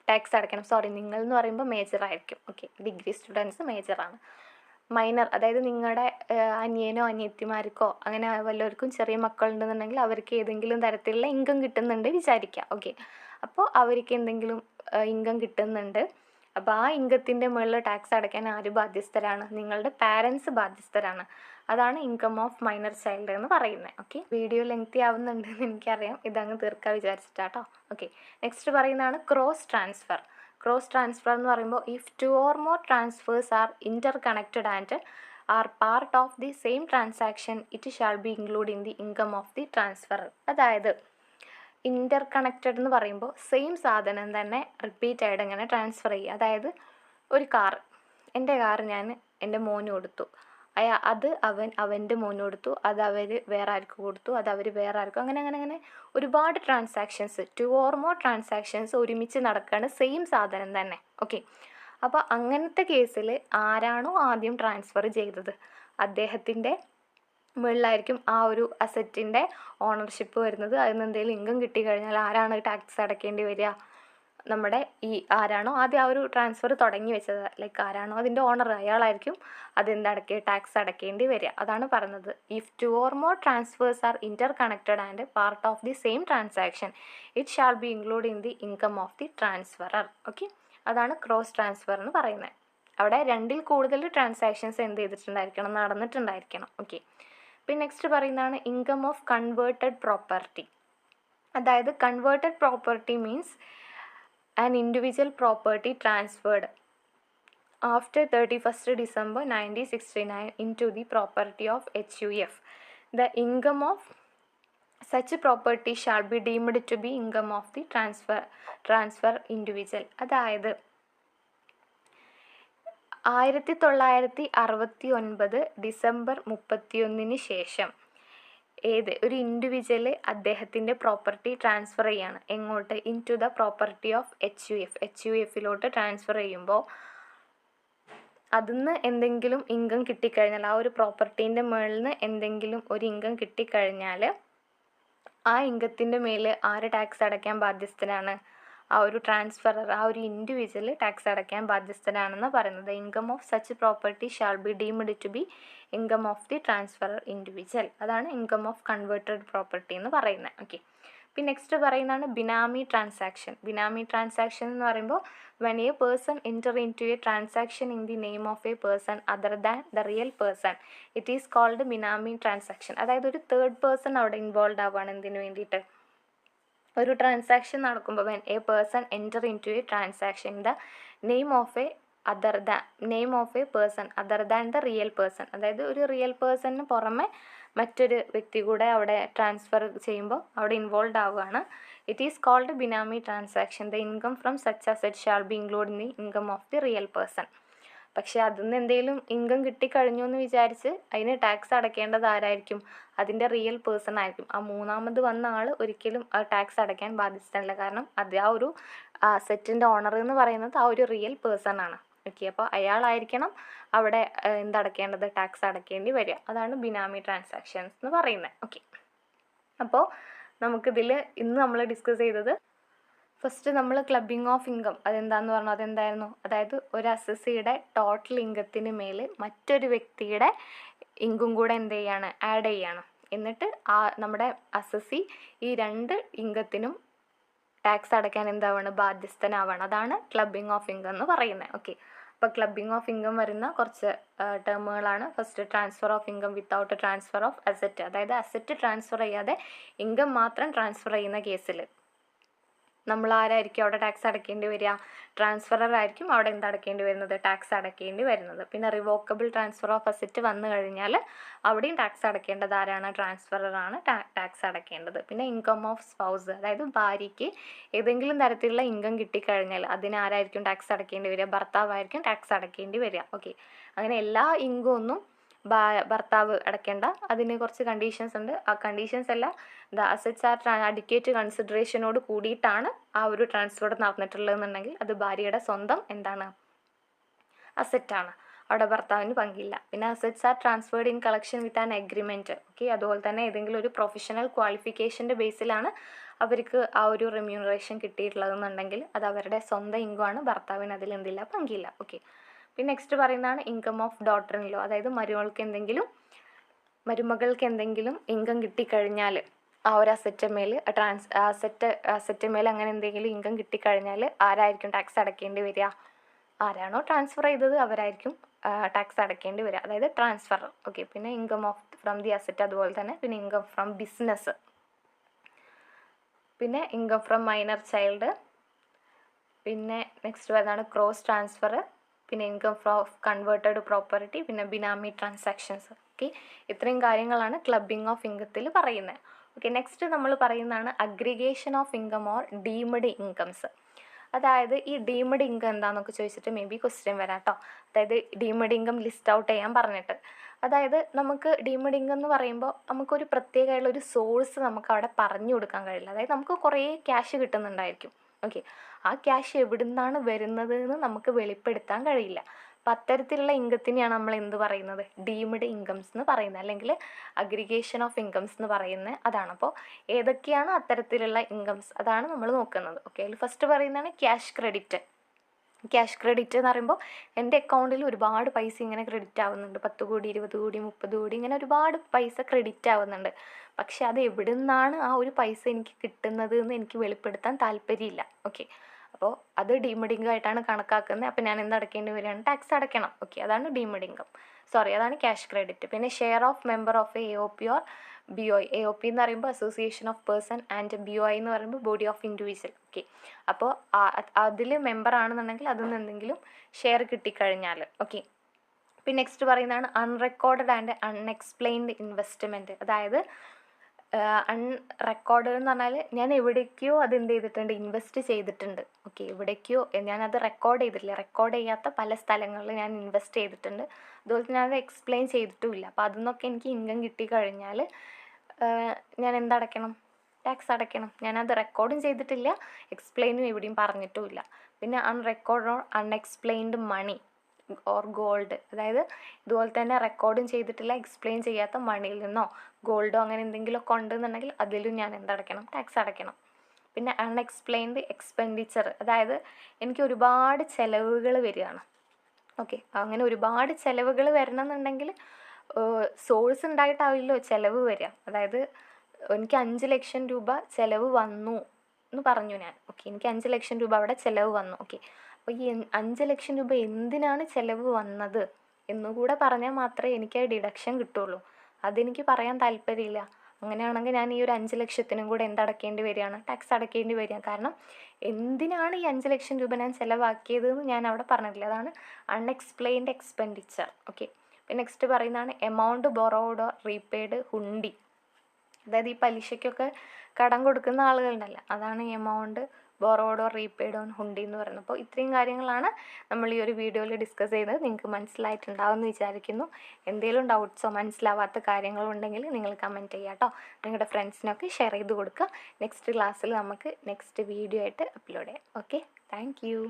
ടാക്സ് അടയ്ക്കണം. സോറി, നിങ്ങൾ എന്ന് പറയുമ്പോൾ മേജർ ആയിരിക്കും. ഓക്കെ, ഡിഗ്രി സ്റ്റുഡൻസ് മേജറാണ്. മൈനർ അതായത് നിങ്ങളുടെ അനിയനോ അനിയത്തിമാർക്കോ അങ്ങനെ വല്ലവർക്കും ചെറിയ മക്കളുണ്ടെന്നുണ്ടെങ്കിൽ അവർക്ക് ഏതെങ്കിലും തരത്തിലുള്ള ഇൻകം കിട്ടുന്നുണ്ട് വിചാരിക്കുക. ഓക്കെ, അപ്പോൾ അവർക്ക് എന്തെങ്കിലും ഇൻകം കിട്ടുന്നുണ്ട്. അപ്പോൾ ആ ഇൻകത്തിൻ്റെ മുകളിൽ ടാക്സ് അടയ്ക്കാൻ ആര് ബാധ്യസ്ഥരാണ്, നിങ്ങളുടെ പാരൻസ് ബാധ്യസ്ഥരാണ്. അതാണ് ഇൻകം ഓഫ് മൈനർ ചൈൽഡ് എന്ന് പറയുന്നത്. ഓക്കെ, വീഡിയോ ലെങ്തി ആവുന്നുണ്ടെന്ന് എനിക്കറിയാം, ഇതങ്ങ് തീർക്കാൻ വിചാരിച്ചിട്ടാട്ടോ. ഓക്കെ, നെക്സ്റ്റ് പറയുന്നതാണ് ക്രോസ് ട്രാൻസ്ഫർ. ക്രോസ് ട്രാൻസ്ഫർ എന്ന് പറയുമ്പോൾ if 2 or more transfers are interconnected and are part of the same transaction it shall be included in the income of the transferor. അതായത് interconnected എന്ന് പറയുമ്പോൾ same സാധനം തന്നെ repeat ആയിട്ട് ഇങ്ങനെ ട്രാൻസ്ഫർ ചെയ്യുക. അതായത് ഒരു കാർ, എൻ്റെ കാർ ഞാൻ എൻ്റെ മോന് കൊടുത്തു, അത് അവൻ്റെ മോന് കൊടുത്തു, അത് അവർ വേറെ ആർക്ക് കൊടുത്തു, അത് അവർ വേറെ ആർക്കും, അങ്ങനെ ഒരുപാട് ട്രാൻസാക്ഷൻസ് 2 or more ട്രാൻസാക്ഷൻസ് ഒരുമിച്ച് നടക്കുകയാണ്, സെയിം സാധനം തന്നെ. ഓക്കെ, അപ്പോൾ അങ്ങനത്തെ കേസിൽ ആരാണോ ആദ്യം ട്രാൻസ്ഫർ ചെയ്തത് അദ്ദേഹത്തിൻ്റെ മുകളിലായിരിക്കും ആ ഒരു അസറ്റിൻ്റെ ഓണർഷിപ്പ് വരുന്നത്. അതിൽ നിന്ന് എന്തെങ്കിലും ഇൻകം കിട്ടിക്കഴിഞ്ഞാൽ ആരാണ് ടാക്സ് അടയ്ക്കേണ്ടി വരിക, നമ്മുടെ ആരാണോ ആദ്യം ആ ഒരു ട്രാൻസ്ഫർ തുടങ്ങി വെച്ചത്, ലൈക്ക് ആരാണോ അതിൻ്റെ ഓണർ അയാളായിരിക്കും ടാക്സ് അടയ്ക്കേണ്ടി വരിക. അതാണ് പറഞ്ഞത് if 2 or more transfers are interconnected and part of the same transaction it shall be include in the income of the transferor. Okay, അതാണ് ക്രോസ് ട്രാൻസ്ഫർ എന്ന് പറയുന്നത്. അവിടെ 2ൽ കൂടുതൽ ട്രാൻസാക്ഷൻസ് എന്ത് ചെയ്തിട്ടുണ്ടായിരിക്കണം, നടന്നിട്ടുണ്ടായിരിക്കണം. ഓക്കെ, പിന്നെ നെക്സ്റ്റ് പറയുന്നതാണ് ഇൻകം ഓഫ് കൺവേർട്ടഡ് പ്രോപ്പർട്ടി. അതായത് converted property means an individual property transferred after 31st December 1969 into the property of HUF. The income of such property shall be deemed to be income of the transfer individual. അതായത് 1969 December 31 ശേഷം ഒരു individual അദ്ദേഹത്തിൻ്റെ property transfer ചെയ്യാണ് എങ്ങോട്ട്, into the property of HUF transfer ചെയ്യുമ്പോൾ അതിന്ന് എന്തെങ്കിലും income കിട്ടിക്കഴിഞ്ഞാൽ, ആ ഒരു പ്രോപ്പർട്ടീൻ്റെ മുകളിൽ നിന്ന് എന്തെങ്കിലും ഒരു ഇൻകം കിട്ടിക്കഴിഞ്ഞാൽ ആ ഇൻകത്തിൻ്റെ മേൽ ആര് ടാക്സ് അടയ്ക്കാൻ ബാധ്യസ്ഥനാണ്, ആ ഒരു ട്രാൻസ്ഫറർ, ആ ഒരു ഇൻഡിവിജ്വൽ ടാക്സ് അടയ്ക്കാൻ ബാധ്യസ്ഥനാണെന്ന് പറയുന്നത്. Income of such property shall be deemed to be income of the transferor individual. അതാണ് ഇൻകം ഓഫ് കൺവേർട്ടഡ് പ്രോപ്പർട്ടി എന്ന് പറയുന്നത്. ഓക്കെ, പിന്നെ നെക്സ്റ്റ് പറയുന്നതാണ് ബിനാമി ട്രാൻസാക്ഷൻ. ബിനാമി ട്രാൻസാക്ഷൻ എന്ന് പറയുമ്പോൾ when a person enter into a transaction in the name of a person other than the real person it is called benami transaction. അതായത് ഒരു third person അവിടെ involve ആവുകയാണ് എന്തിനു വേണ്ടിയിട്ട്, ഒരു ട്രാൻസാക്ഷൻ നടക്കുമ്പോൾ when a person enter into a transaction in the name of a person other than the real person, അതായത് ഒരു റിയൽ പേഴ്സണിന് പുറമെ മറ്റൊരു വ്യക്തി കൂടെ അവിടെ ട്രാൻസ്ഫർ ചെയ്യുമ്പോൾ അവിടെ ഇൻവോൾവ് ആവുകയാണ്. It is called benami transaction. The income from such asset shall be include in the income of the real person. പക്ഷേ അതിൽ നിന്ന് എന്തെങ്കിലും ഇൻകം കിട്ടിക്കഴിഞ്ഞു എന്ന് വിചാരിച്ച് അതിന് ടാക്സ് അടയ്ക്കേണ്ടത് ആരായിരിക്കും? അതിൻ്റെ റിയൽ പേഴ്സൺ ആയിരിക്കും. ആ മൂന്നാമത് വന്ന ആൾ ഒരിക്കലും ആ ടാക്സ് അടയ്ക്കാൻ ബാധ്യസ്ഥനല്ല. കാരണം അത് ആ ഒരു അസറ്റിൻ്റെ ഓണർ എന്ന് പറയുന്നത് ആ ഒരു റിയൽ പേഴ്സൺ ആണ്. ഓക്കെ, അപ്പോൾ അയാളായിരിക്കണം അവിടെ എന്തടയ്ക്കേണ്ടത്? ടാക്സ് അടയ്ക്കേണ്ടി വരിക. അതാണ് ബിനാമി ട്രാൻസാക്ഷൻസ് എന്ന് പറയുന്നത്. ഓക്കെ, അപ്പോൾ നമുക്കിതിൽ ഇന്ന് നമ്മൾ ഡിസ്കസ് ചെയ്തത് ഫസ്റ്റ് നമ്മൾ ക്ലബിംഗ് ഓഫ് ഇൻകം അതെന്താന്ന് പറഞ്ഞു. അതെന്തായിരുന്നു? അതായത് ഒരു അസസ്സിയുടെ ടോട്ടൽ ഇൻകത്തിന് മേൽ മറ്റൊരു വ്യക്തിയുടെ ഇൻകം കൂടെ എന്ത് ചെയ്യാണ്? ആഡ് ചെയ്യാണ്. എന്നിട്ട് നമ്മുടെ അസസ്സി ഈ 2 ഇൻകത്തിനും ടാക്സ് അടയ്ക്കാൻ എന്താവാണ്? ബാധ്യസ്ഥനാവാണ്. അതാണ് ക്ലബിംഗ് ഓഫ് ഇൻകം എന്ന് പറയുന്നത്. ഓക്കെ, അപ്പോൾ ക്ലബിംഗ് ഓഫ് ഇൻകം വരുന്ന കുറച്ച് ടേമുകളാണ്. First transfer of income without transfer of asset. അതായത് അസറ്റ് ട്രാൻസ്ഫർ ചെയ്യാതെ ഇൻകം മാത്രം ട്രാൻസ്ഫർ ചെയ്യുന്ന കേസിൽ നമ്മൾ ആരായിരിക്കും അവിടെ ടാക്സ് അടയ്ക്കേണ്ടി വരിക? ട്രാൻസ്ഫറർ ആയിരിക്കും അവിടെ എന്തടയ്ക്കേണ്ടി വരുന്നത്? ടാക്സ് അടയ്ക്കേണ്ടി വരുന്നത്. പിന്നെ റിവോക്കബിൾ ട്രാൻസ്ഫർ ഓഫ് അസറ്റ് വന്നു കഴിഞ്ഞാൽ അവിടെയും ടാക്സ് അടയ്ക്കേണ്ടത് ആരാണ്? ട്രാൻസ്ഫററാണ് ടാക്സ് അടയ്ക്കേണ്ടത്. പിന്നെ ഇൻകം ഓഫ് സ്പൗസ്, അതായത് ഭാര്യയ്ക്ക് ഏതെങ്കിലും തരത്തിലുള്ള ഇൻകം കിട്ടിക്കഴിഞ്ഞാൽ അതിന് ആരായിരിക്കും ടാക്സ് അടയ്ക്കേണ്ടി വരിക? ഭർത്താവായിരിക്കും ടാക്സ് അടയ്ക്കേണ്ടി വരിക. ഓക്കെ, അങ്ങനെ എല്ലാ ഇൻകം ഒന്നും ഭർത്താവ് അടയ്ക്കേണ്ട. അതിന് കുറച്ച് കണ്ടീഷൻസ് ഉണ്ട്. ആ കണ്ടീഷൻസ് എല്ലാം ദ അസറ്റ്സ് ആർ അഡിക്വേറ്റ് കൺസിഡറേഷനോട് കൂടിയിട്ടാണ് ആ ഒരു ട്രാൻസ്ഫർ നടന്നിട്ടുള്ളതെന്നുണ്ടെങ്കിൽ അത് ഭാര്യയുടെ സ്വന്തം എന്താണ്? അസറ്റാണ്. അവിടെ ഭർത്താവിന് പങ്കില്ല. പിന്നെ assets are transferred in collection with an agreement. Okay, അതുപോലെ തന്നെ ഏതെങ്കിലും ഒരു പ്രൊഫഷണൽ ക്വാളിഫിക്കേഷൻ്റെ ബേസിലാണ് അവർക്ക് ആ ഒരു റെമ്യൂണറേഷൻ കിട്ടിയിട്ടുള്ളതെന്നുണ്ടെങ്കിൽ അത് അവരുടെ സ്വന്തം ഇൻകമാണ്. ഭർത്താവിന് അതിൽ എന്തില്ല? പങ്കില്ല. ഓക്കെ, പിന്നെ നെക്സ്റ്റ് പറയുന്നതാണ് income of daughter in law. അതായത് മരുമകൾക്ക് എന്തെങ്കിലും ഇൻകം കിട്ടിക്കഴിഞ്ഞാൽ ആ ഒരു അസറ്റിന്മേൽ അസറ്റിന്മേൽ അങ്ങനെ എന്തെങ്കിലും ഇൻകം കിട്ടിക്കഴിഞ്ഞാൽ ആരായിരിക്കും ടാക്സ് അടയ്ക്കേണ്ടി വരിക? ആരാണോ ട്രാൻസ്ഫർ ചെയ്തത് അവരായിരിക്കും ടാക്സ് അടയ്ക്കേണ്ടി വരിക. അതായത് ട്രാൻസ്ഫർ. ഓക്കെ, പിന്നെ income off from the asset, അതുപോലെ തന്നെ പിന്നെ ഇൻകം ഫ്രം ബിസിനസ്, പിന്നെ ഇൻകം ഫ്രം മൈനർ ചൈൽഡ്, പിന്നെ നെക്സ്റ്റ് വരുന്നതാണ് ക്രോസ് ട്രാൻസ്ഫർ, പിന്നെ ഇൻകം ഫ്രം കൺവേർട്ടഡ് പ്രോപ്പർട്ടി, പിന്നെ ബിനാമി ട്രാൻസാക്ഷൻസ്. ഓക്കെ, ഇത്രയും കാര്യങ്ങളാണ് ക്ലബിംഗ് ഓഫ് ഇൻകത്തിൽ പറയുന്നത്. ഓക്കെ, നെക്സ്റ്റ് നമ്മൾ പറയുന്നതാണ് aggregation of income or deemed incomes. അതായത് ഈ ഡീംഡ് ഇൻകം എന്താണെന്നൊക്കെ ചോദിച്ചിട്ട് മേ ബി ക്വസ്റ്റ്യൻ വരാം കേട്ടോ. അതായത് ഡീംഡ് ഇൻകം ലിസ്റ്റ് ഔട്ട് ചെയ്യാൻ പറഞ്ഞിട്ട്, അതായത് നമുക്ക് ഡീംഡ് ഇൻകം എന്ന് പറയുമ്പോൾ നമുക്കൊരു പ്രത്യേകമായുള്ള ഒരു സോഴ്സ് നമുക്ക് അവിടെ പറഞ്ഞു കൊടുക്കാൻ കഴിയില്ല. അതായത് നമുക്ക് കുറേ ക്യാഷ് കിട്ടുന്നുണ്ടായിരിക്കും. ഓക്കെ, ആ ക്യാഷ് എവിടെ നിന്നാണ് വരുന്നത് എന്ന് നമുക്ക് വെളിപ്പെടുത്താൻ കഴിയില്ല. അപ്പം അത്തരത്തിലുള്ള ഇൻകത്തിനെയാണ് നമ്മൾ എന്ത് പറയുന്നത്? ഡീംഡ് ഇൻകംസ് എന്ന് പറയുന്നത്, അല്ലെങ്കിൽ അഗ്രിഗേഷൻ ഓഫ് ഇൻകംസ് എന്ന് പറയുന്നത് അതാണ്. അപ്പോൾ ഏതൊക്കെയാണ് അത്തരത്തിലുള്ള ഇൻകംസ് അതാണ് നമ്മൾ നോക്കുന്നത്. ഓക്കെ, അതിൽ ഫസ്റ്റ് പറയുന്നതാണ് ക്യാഷ് ക്രെഡിറ്റ്. ക്യാഷ് ക്രെഡിറ്റ് എന്ന് പറയുമ്പോൾ എൻ്റെ അക്കൗണ്ടിൽ ഒരുപാട് പൈസ ഇങ്ങനെ ക്രെഡിറ്റ് ആവുന്നുണ്ട്. 10 കോടി 20 കോടി 30 കോടി ഇങ്ങനെ ഒരുപാട് പൈസ ക്രെഡിറ്റ് ആവുന്നുണ്ട്. പക്ഷെ അത് എവിടെ നിന്നാണ് ആ ഒരു പൈസ എനിക്ക് കിട്ടുന്നത് എന്ന് എനിക്ക് വെളിപ്പെടുത്താൻ താല്പര്യമില്ല. ഓക്കെ, അപ്പോൾ അത് ഡീംഡ് ഇൻകം ആയിട്ടാണ് കണക്കാക്കുന്നത്. അപ്പോൾ ഞാൻ എന്ത് അടയ്ക്കേണ്ടി വരികയാണ്? ടാക്സ് അടയ്ക്കണം. ഓക്കെ, അതാണ് ഡീംഡ് ഇൻകം. അതാണ് ക്യാഷ് ക്രെഡിറ്റ്. പിന്നെ share of member of AOP or BOI. AOP എന്ന് പറയുമ്പോൾ association of person and BOI എന്ന് പറയുമ്പോൾ ബോഡി ഓഫ് ഇൻഡിവിജ്വൽ. ഓക്കെ, അപ്പോൾ അതിൽ മെമ്പർ ആണെന്നുണ്ടെങ്കിൽ അതിൽ നിന്ന് എന്തെങ്കിലും ഷെയർ കിട്ടിക്കഴിഞ്ഞാൽ. ഓക്കെ, പിന്നെ നെക്സ്റ്റ് പറയുന്നതാണ് അൺറെക്കോർഡഡ് ആൻഡ് അൺഎക്സ്പ്ലെയിൻഡ് ഇൻവെസ്റ്റ്മെൻറ്റ്. അതായത് അൺറെക്കോർഡഡ് എന്ന് പറഞ്ഞാൽ ഞാൻ എവിടേക്കോ അത് എന്ത് ചെയ്തിട്ടുണ്ട്? ഇൻവെസ്റ്റ് ചെയ്തിട്ടുണ്ട്. ഓക്കെ, എവിടേക്കോ ഞാനത് റെക്കോർഡ് ചെയ്തിട്ടില്ല. റെക്കോർഡ് ചെയ്യാത്ത പല സ്ഥലങ്ങളിൽ ഞാൻ ഇൻവെസ്റ്റ് ചെയ്തിട്ടുണ്ട്. അതുപോലെ തന്നെ ഞാനത് എക്സ്പ്ലെയിൻ ചെയ്തിട്ടുമില്ല. അപ്പോൾ അതിൽ നിന്നൊക്കെ എനിക്ക് ഇൻകം കിട്ടിക്കഴിഞ്ഞാൽ ഞാൻ എന്തടയ്ക്കണം? ടാക്സ് അടയ്ക്കണം. ഞാനത് റെക്കോർഡും ചെയ്തിട്ടില്ല, എക്സ്പ്ലെയിനും എവിടെയും പറഞ്ഞിട്ടുമില്ല. പിന്നെ unrecorded or unexplained money or gold. അതായത് ഇതുപോലെ തന്നെ റെക്കോർഡും ചെയ്തിട്ടില്ല, എക്സ്പ്ലെയിൻ ചെയ്യാത്ത മണിയിൽ നിന്നോ ഗോൾഡോ അങ്ങനെ എന്തെങ്കിലുമൊക്കെ ഉണ്ടെന്നുണ്ടെങ്കിൽ അതിലും ഞാൻ എന്തടയ്ക്കണം? ടാക്സ് അടയ്ക്കണം. പിന്നെ അൺഎക്സ്പ്ലെയിൻഡ് എക്സ്പെൻഡിച്ചർ, അതായത് എനിക്ക് ഒരുപാട് ചിലവുകൾ വരികയാണ്. ഓക്കെ, അങ്ങനെ ഒരുപാട് ചിലവുകൾ വരണമെന്നുണ്ടെങ്കിൽ സോഴ്സ് ഉണ്ടായിട്ടാവില്ലല്ലോ ചിലവ് വരിക. അതായത് എനിക്ക് 5 ലക്ഷം രൂപ ചിലവ് വന്നു എന്ന് പറഞ്ഞു ഞാൻ. ഓക്കെ, എനിക്ക് 5 ലക്ഷം രൂപ അവിടെ ചിലവ് വന്നു. ഓക്കെ, അപ്പോൾ ഈ 5 ലക്ഷം രൂപ എന്തിനാണ് ചിലവ് വന്നത് എന്നുകൂടെ പറഞ്ഞാൽ മാത്രമേ എനിക്ക് ആ ഡിഡക്ഷൻ കിട്ടുള്ളൂ. അതെനിക്ക് പറയാൻ താല്പര്യമില്ല. അങ്ങനെയാണെങ്കിൽ ഞാൻ ഈ ഒരു 5 ലക്ഷത്തിനും കൂടെ എന്തടയ്ക്കേണ്ടി വരികയാണ്? ടാക്സ് അടയ്ക്കേണ്ടി വരിക. കാരണം എന്തിനാണ് ഈ 5 ലക്ഷം രൂപ ഞാൻ ചിലവാക്കിയത് എന്ന് ഞാൻ അവിടെ പറഞ്ഞിട്ടില്ല. അതാണ് അൺഎക്സ്പ്ലെയിൻഡ് എക്സ്പെൻഡിച്ചർ. ഓക്കെ, പിന്നെ നെക്സ്റ്റ് പറയുന്നതാണ് amount borrowed or repaid hundi. അതായത് ഈ പലിശയ്ക്കൊക്കെ കടം കൊടുക്കുന്ന ആളുകളുണ്ടല്ലോ, അതാണ് amount borrowed or repaid on hundi എന്ന് പറയുന്നത്. അപ്പോൾ ഇത്രയും കാര്യങ്ങളാണ് നമ്മൾ ഈ ഒരു വീഡിയോയിൽ ഡിസ്കസ് ചെയ്യുന്നത്. നിങ്ങൾക്ക് മനസ്സിലായിട്ടുണ്ടാവുമെന്ന് വിചാരിക്കുന്നു. എന്തെങ്കിലും ഡൗട്ട്സോ മനസ്സിലാവാത്ത കാര്യങ്ങളോ ഉണ്ടെങ്കിൽ നിങ്ങൾ കമൻറ്റ് ചെയ്യുക കേട്ടോ. നിങ്ങളുടെ ഫ്രണ്ട്സിനൊക്കെ ഷെയർ ചെയ്ത് കൊടുക്കുക. നെക്സ്റ്റ് ക്ലാസ്സിൽ നമുക്ക് നെക്സ്റ്റ് വീഡിയോ ആയിട്ട് അപ്ലോഡ് ചെയ്യാം. Okay, thank you.